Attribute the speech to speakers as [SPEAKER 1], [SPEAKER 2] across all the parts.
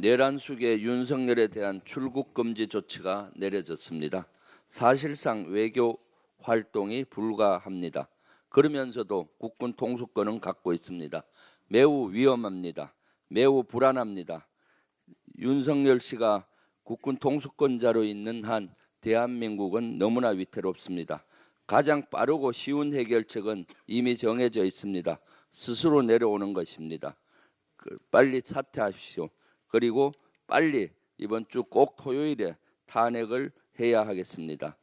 [SPEAKER 1] 내란숙의 윤석열에 대한 출국 금지 조치가 내려졌습니다. 사실상 외교 활동이 불가합니다. 그러면서도 국군 통수권은 갖고 있습니다. 매우 위험합니다. 매우 불안합니다. 윤석열 씨가 국군 통수권자로 있는 한 대한민국은 너무나 위태롭습니다. 가장 빠르고 쉬운 해결책은 이미 정해져 있습니다. 스스로 내려오는 것입니다. 빨리 사퇴하십시오. 그리고 빨리 이번 주 꼭 토요일에 탄핵을 해야 하겠습니다.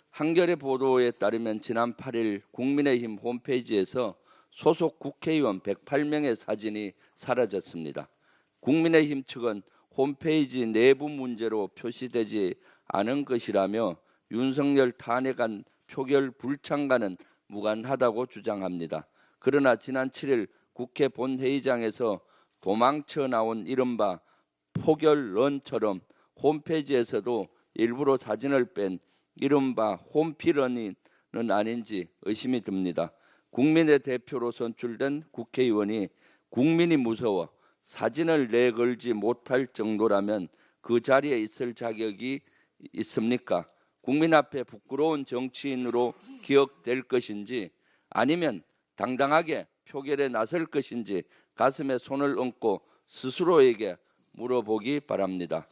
[SPEAKER 1] 한겨레 보도에 따르면 지난 8일 국민의힘 홈페이지에서 소속 국회의원 108명의 사진이 사라졌습니다. 국민의힘 측은 홈페이지 내부 문제로 표시되지 않은 것이라며 윤석열 탄핵안 표결 불참과는 무관하다고 주장합니다. 그러나 지난 7일 국회 본회의장에서 도망쳐 나온 이른바 포결런처럼 홈페이지에서도 일부러 사진을 뺀 이른바 홈피런은 아닌지 의심이 듭니다. 국민의 대표로 선출된 국회의원이 국민이 무서워 사진을 내걸지 못할 정도라면 그 자리에 있을 자격이 있습니까? 국민 앞에 부끄러운 정치인으로 기억될 것인지 아니면 당당하게 표결에 나설 것인지 가슴에 손을 얹고 스스로에게 물어보기 바랍니다.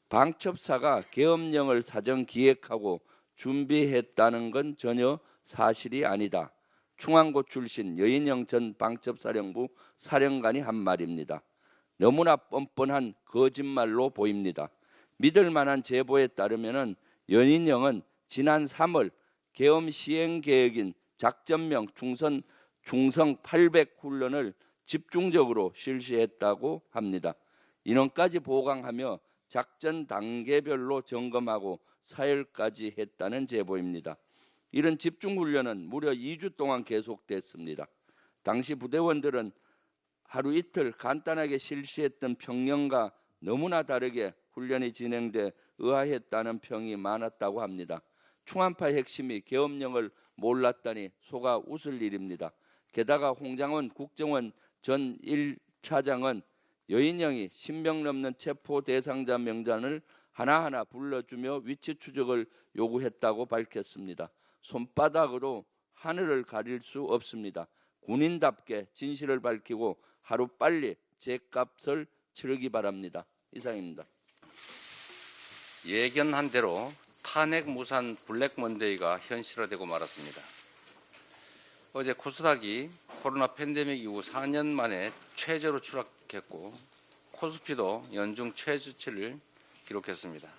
[SPEAKER 1] 방첩사가 계엄령을 사전 기획하고 준비했다는 건 전혀 사실이 아니다. 충안고 출신 여인영 전 방첩사령부 사령관이 한 말입니다. 너무나 뻔뻔한 거짓말로 보입니다. 믿을 만한 제보에 따르면 여인영은 지난 3월 계엄 시행 계획인 작전명 중성 800 훈련을 집중적으로 실시했다고 합니다. 인원까지 보강하며 작전 단계별로 점검하고 사열까지 했다는 제보입니다. 이런 집중훈련은 무려 2주 동안 계속됐습니다. 당시 부대원들은 하루 이틀 간단하게 실시했던 평년과 너무나 다르게 훈련이 진행돼 의아했다는 평이 많았다고 합니다. 충안파의 핵심이 계엄령을 몰랐다니 속아 웃을 일입니다. 게다가 홍장원 국정원 전 1차장은 여인영이 10명 넘는 체포 대상자 명단을 하나하나 불러주며 위치 추적을 요구했다고 밝혔습니다. 손바닥으로 하늘을 가릴 수 없습니다. 군인답게 진실을 밝히고 하루빨리 죗값을 치르기 바랍니다. 이상입니다.
[SPEAKER 2] 예견한 대로 탄핵 무산 블랙먼데이가 현실화되고 말았습니다. 어제 코스닥이 코로나 팬데믹 이후 4년 만에 최저로 추락했고 코스피도 연중 최저치를 기록했습니다.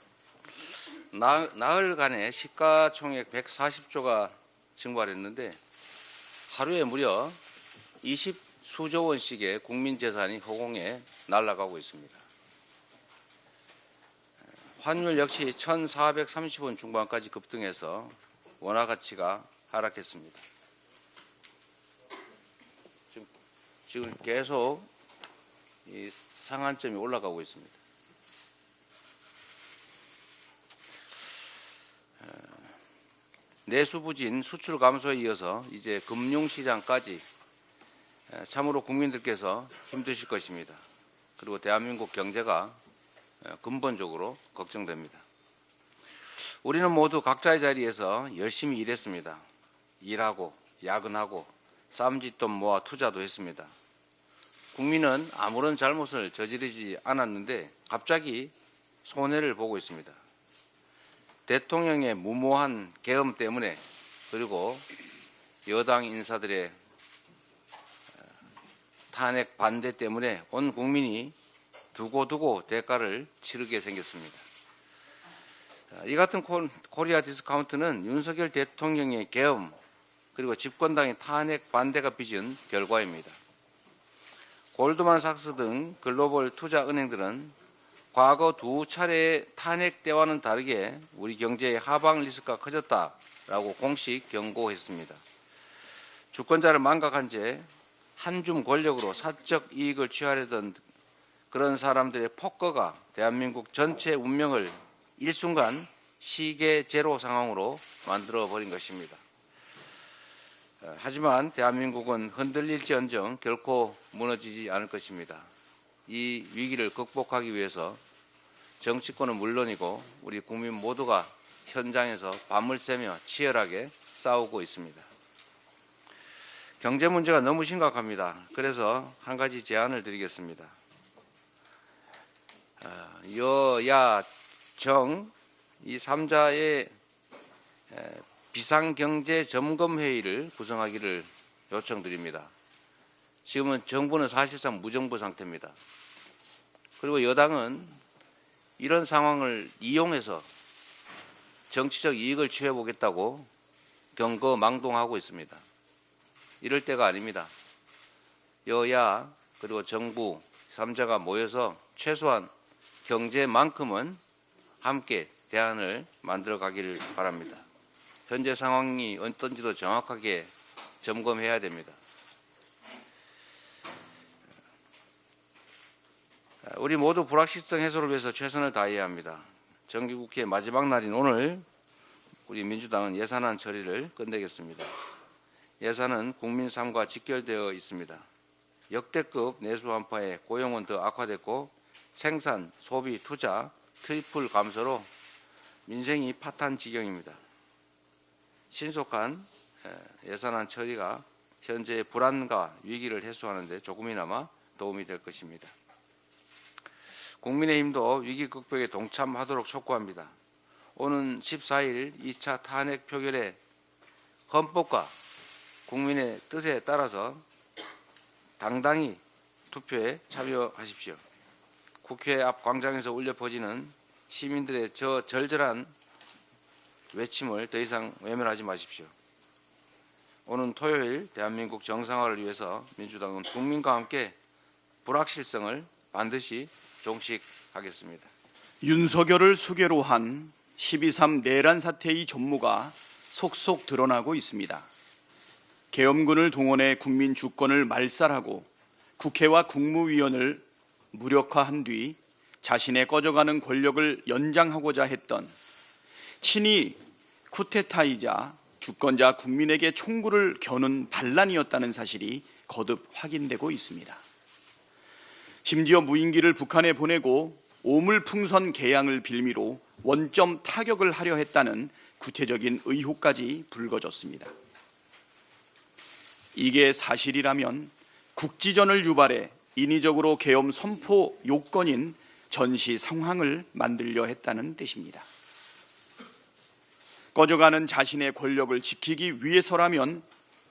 [SPEAKER 2] 나흘간의 시가총액 140조가 증발했는데 하루에 무려 20수조 원씩의 국민 재산이 허공에 날아가고 있습니다. 환율 역시 1,430원 중반까지 급등해서 원화 가치가 하락했습니다. 지금 계속 이 상한점이 올라가고 있습니다. 내수 부진, 수출 감소에 이어서 이제 금융시장까지 참으로 국민들께서 힘드실 것입니다. 그리고 대한민국 경제가 근본적으로 걱정됩니다. 우리는 모두 각자의 자리에서 열심히 일했습니다. 일하고 야근하고 쌈짓돈 모아 투자도 했습니다. 국민은 아무런 잘못을 저지르지 않았는데 갑자기 손해를 보고 있습니다. 대통령의 무모한 계엄 때문에 그리고 여당 인사들의 탄핵 반대 때문에 온 국민이 두고두고 대가를 치르게 생겼습니다. 이 같은 코리아 디스카운트는 윤석열 대통령의 계엄 그리고 집권당의 탄핵 반대가 빚은 결과입니다. 골드만삭스 등 글로벌 투자 은행들은 과거 두 차례의 탄핵 때와는 다르게 우리 경제의 하방 리스크가 커졌다라고 공식 경고했습니다. 주권자를 망각한 채 한줌 권력으로 사적 이익을 취하려던 그런 사람들의 폭거가 대한민국 전체 운명을 일순간 시계 제로 상황으로 만들어버린 것입니다. 하지만 대한민국은 흔들릴지언정 결코 무너지지 않을 것입니다. 이 위기를 극복하기 위해서 정치권은 물론이고 우리 국민 모두가 현장에서 밤을 새며 치열하게 싸우고 있습니다. 경제 문제가 너무 심각합니다. 그래서 한 가지 제안을 드리겠습니다. 여야 정 이 3자의 비상경제점검회의를 구성하기를 요청드립니다. 지금은 정부는 사실상 무정부 상태입니다. 그리고 여당은 이런 상황을 이용해서 정치적 이익을 취해보겠다고 경거망동하고 있습니다. 이럴 때가 아닙니다. 여야 그리고 정부 3자가 모여서 최소한 경제만큼은 함께 대안을 만들어 가기를 바랍니다. 현재 상황이 어떤지도 정확하게 점검해야 됩니다. 우리 모두 불확실성 해소를 위해서 최선을 다해야 합니다. 정기국회 마지막 날인 오늘 우리 민주당은 예산안 처리를 끝내겠습니다. 예산은 국민 삶과 직결되어 있습니다. 역대급 내수 한파에 고용은 더 악화됐고 생산, 소비, 투자 트리플 감소로 민생이 파탄 지경입니다. 신속한 예산안 처리가 현재의 불안과 위기를 해소하는 데 조금이나마 도움이 될 것입니다. 국민의힘도 위기 극복에 동참하도록 촉구합니다. 오는 14일 2차 탄핵 표결에 헌법과 국민의 뜻에 따라서 당당히 투표에 참여하십시오. 국회 앞 광장에서 울려 퍼지는 시민들의 저 절절한 외침을 더 이상 외면하지 마십시오. 오는 토요일 대한민국 정상화를 위해서 민주당은 국민과 함께 불확실성을 반드시 종식하겠습니다.
[SPEAKER 3] 윤석열을 수괴로 한 12.3 내란 사태의 전모가 속속 드러나고 있습니다. 계엄군을 동원해 국민 주권을 말살하고 국회와 국무위원을 무력화한 뒤 자신의 꺼져가는 권력을 연장하고자 했던 친이 쿠데타이자 주권자 국민에게 총구를 겨눈 반란이었다는 사실이 거듭 확인되고 있습니다. 심지어 무인기를 북한에 보내고 오물풍선 개양을 빌미로 원점 타격을 하려 했다는 구체적인 의혹까지 불거졌습니다. 이게 사실이라면 국지전을 유발해 인위적으로 계엄 선포 요건인 전시 상황을 만들려 했다는 뜻입니다. 꺼져가는 자신의 권력을 지키기 위해서라면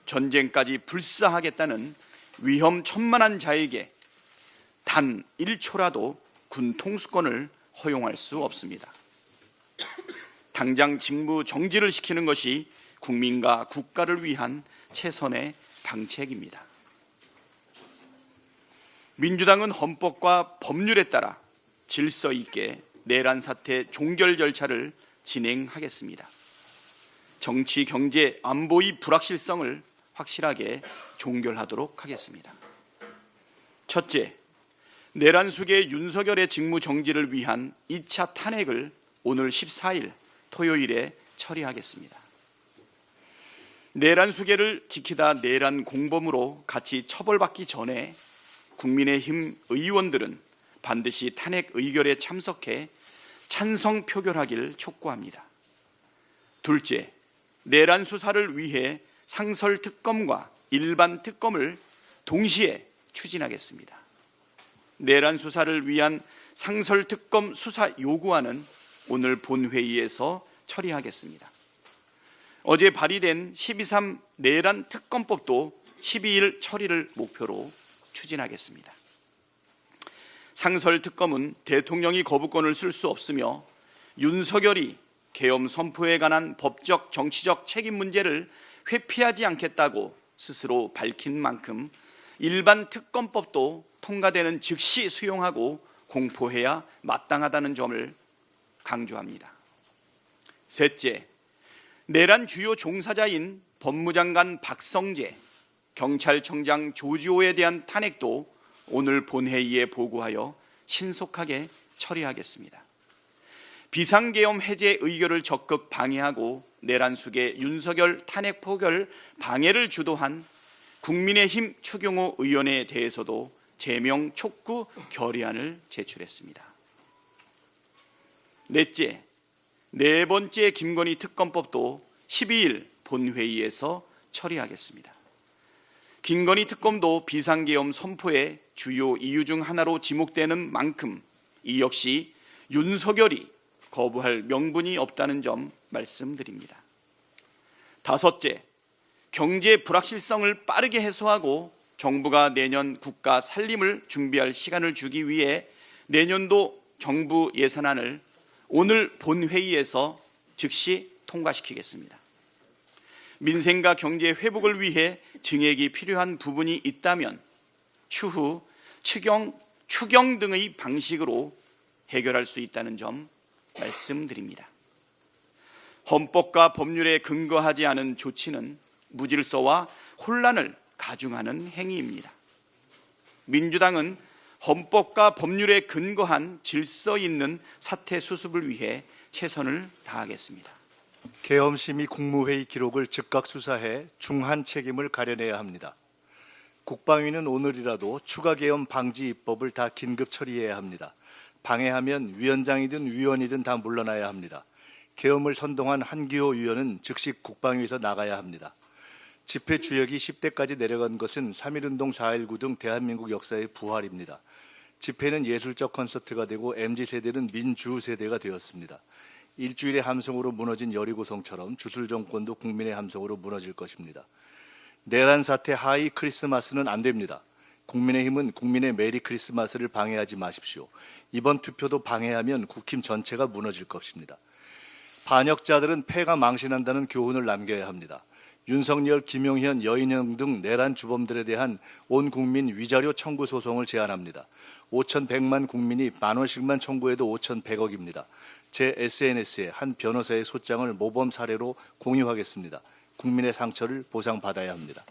[SPEAKER 3] 전쟁까지 불사하겠다는 위험천만한 자에게 단 1초라도 군 통수권을 허용할 수 없습니다. 당장 직무 정지를 시키는 것이 국민과 국가를 위한 최선의 방책입니다. 민주당은 헌법과 법률에 따라 질서 있게 내란 사태 종결 절차를 진행하겠습니다. 정치, 경제, 안보의 불확실성을 확실하게 종결하도록 하겠습니다. 첫째, 내란 수계 윤석열의 직무 정지를 위한 2차 탄핵을 오늘 14일 토요일에 처리하겠습니다. 내란 수계를 지키다 내란 공범으로 같이 처벌받기 전에 국민의힘 의원들은 반드시 탄핵 의결에 참석해 찬성 표결하기를 촉구합니다. 둘째, 내란 수사를 위해 상설특검과 일반 특검을 동시에 추진하겠습니다. 내란 수사를 위한 상설특검 수사 요구안은 오늘 본회의에서 처리하겠습니다. 어제 발의된 12.3 내란 특검법도 12일 처리를 목표로 추진하겠습니다. 상설특검은 대통령이 거부권을 쓸 수 없으며 윤석열이 계엄 선포에 관한 법적 정치적 책임 문제를 회피하지 않겠다고 스스로 밝힌 만큼 일반 특검법도 통과되는 즉시 수용하고 공포해야 마땅하다는 점을 강조합니다. 셋째, 내란 주요 종사자인 법무장관 박성재, 경찰청장 조지호에 대한 탄핵도 오늘 본회의에 보고하여 신속하게 처리하겠습니다. 비상계엄 해제 의결을 적극 방해하고 내란 수계 윤석열 탄핵 포결 방해를 주도한 국민의힘 추경호 의원에 대해서도 제명 촉구 결의안을 제출했습니다. 넷째, 네 번째 김건희 특검법도 12일 본회의에서 처리하겠습니다. 김건희 특검도 비상계엄 선포의 주요 이유 중 하나로 지목되는 만큼 이 역시 윤석열이 거부할 명분이 없다는 점 말씀드립니다. 다섯째, 경제 불확실성을 빠르게 해소하고 정부가 내년 국가 살림을 준비할 시간을 주기 위해 내년도 정부 예산안을 오늘 본회의에서 즉시 통과시키겠습니다. 민생과 경제 회복을 위해 증액이 필요한 부분이 있다면 추후 추경 등의 방식으로 해결할 수 있다는 점 말씀드립니다. 헌법과 법률에 근거하지 않은 조치는 무질서와 혼란을 가중하는 행위입니다. 민주당은 헌법과 법률에 근거한 질서 있는 사태 수습을 위해 최선을 다하겠습니다.
[SPEAKER 4] 계엄심의 국무회의 기록을 즉각 수사해 중한 책임을 가려내야 합니다. 국방위는 오늘이라도 추가 계엄 방지 입법을 다 긴급 처리해야 합니다. 방해하면 위원장이든 위원이든 다 물러나야 합니다. 계엄을 선동한 한기호 위원은 즉시 국방위에서 나가야 합니다. 집회 주역이 10대까지 내려간 것은 3.1운동 4.19 등 대한민국 역사의 부활입니다. 집회는 예술적 콘서트가 되고 MZ세대는 민주세대가 되었습니다. 일주일의 함성으로 무너진 여리고성처럼 주술 정권도 국민의 함성으로 무너질 것입니다. 내란 사태 하이 크리스마스는 안 됩니다. 국민의힘은 국민의 메리 크리스마스를 방해하지 마십시오. 이번 투표도 방해하면 국힘 전체가 무너질 것입니다. 반역자들은 패가 망신한다는 교훈을 남겨야 합니다. 윤석열, 김용현, 여인영 등 내란 주범들에 대한 온 국민 위자료 청구 소송을 제안합니다. 5,100만 국민이 10,000원씩만 청구해도 5,100억입니다. 제 SNS에 한 변호사의 소장을 모범 사례로 공유하겠습니다. 국민의 상처를 보상받아야 합니다.